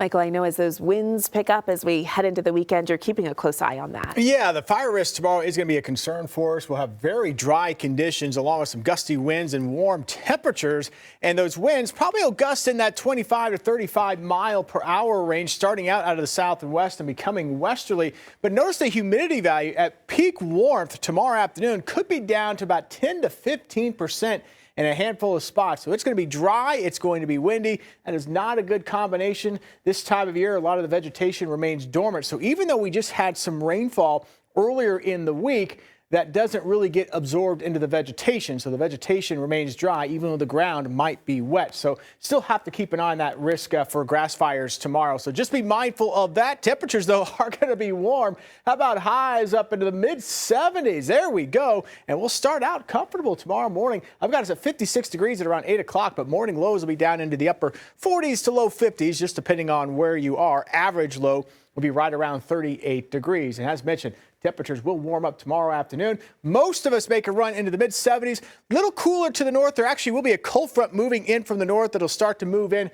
Michael, I know as those winds pick up as we head into the weekend, you're keeping a close eye on that. Yeah, the fire risk tomorrow is going to be a concern for us. We'll have very dry conditions along with some gusty winds and warm temperatures. And those winds probably will gust in that 25 to 35 mile per hour range, starting out of the south and west and becoming westerly. But notice the humidity value at peak warmth tomorrow afternoon could be down to about 10 to 15%. In a handful of spots. So it's going to be dry. It's going to be windy. That is not a good combination. This time of year, a lot of the vegetation remains dormant. So even though we just had some rainfall earlier in the week, that doesn't really get absorbed into the vegetation. So the vegetation remains dry, even though the ground might be wet. So still have to keep an eye on that risk for grass fires tomorrow. So just be mindful of that. Temperatures, though, are going to be warm. How about highs up into the mid 70s? There we go. And we'll start out comfortable tomorrow morning. I've got us at 56 degrees at around 8 o'clock, but morning lows will be down into the upper 40s to low 50s, just depending on where you are. Average low will be right around 38 degrees. And as mentioned, temperatures will warm up tomorrow afternoon. Most of us make a run into the mid 70s. A little cooler to the north. There actually will be a cold front moving in from the north that'll start to move in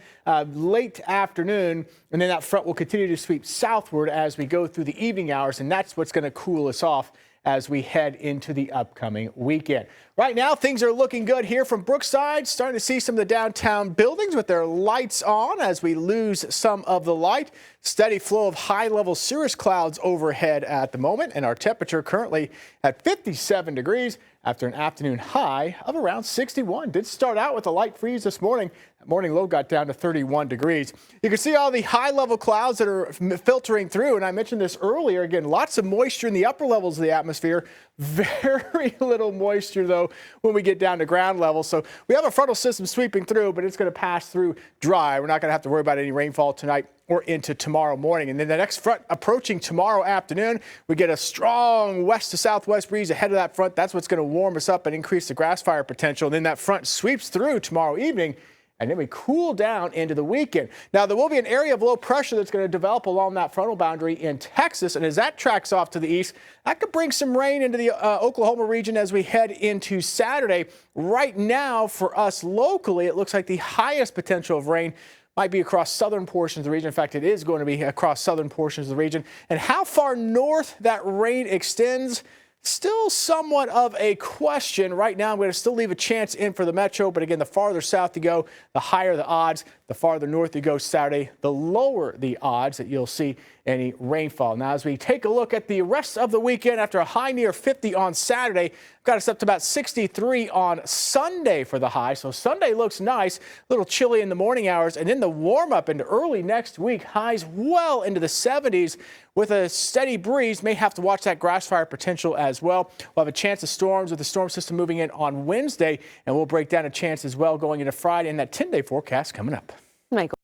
late afternoon. And then that front will continue to sweep southward as we go through the evening hours. And that's what's going to cool us off as we head into the upcoming weekend. Right now, things are looking good here from Brookside. Starting to see some of the downtown buildings with their lights on as we lose some of the light. Steady flow of high-level cirrus clouds overhead at the moment, and our temperature currently at 57 degrees after an afternoon high of around 61. Did start out with a light freeze this morning. That morning low got down to 31 degrees. You can see all the high-level clouds that are filtering through, and I mentioned this earlier. Again, lots of moisture in the upper levels of the atmosphere. Very little moisture, though, when we get down to ground level. So we have a frontal system sweeping through, but it's going to pass through dry. We're not going to have to worry about any rainfall tonight or into tomorrow morning. And then the next front approaching tomorrow afternoon, we get a strong west to southwest breeze ahead of that front. That's what's going to warm us up and increase the grass fire potential. And then that front sweeps through tomorrow evening, and then we cool down into the weekend. Now, there will be an area of low pressure that's going to develop along that frontal boundary in Texas. And as that tracks off to the east, that could bring some rain into the Oklahoma region as we head into Saturday. Right now, for us locally, it looks like the highest potential of rain might be across southern portions of the region. In fact, it is going to be across southern portions of the region. And how far north that rain extends, still somewhat of a question. Right now, I'm going to still leave a chance in for the metro. But again, the farther south you go, the higher the odds. The farther north you go Saturday, the lower the odds that you'll see any rainfall. Now, as we take a look at the rest of the weekend, after a high near 50 on Saturday, got us up to about 63 on Sunday for the high. So Sunday looks nice, a little chilly in the morning hours, and then the warm up into early next week, highs well into the 70s with a steady breeze. May have to watch that grass fire potential as well. We'll have a chance of storms with the storm system moving in on Wednesday, and we'll break down a chance as well going into Friday and that 10-day forecast coming up. Michael.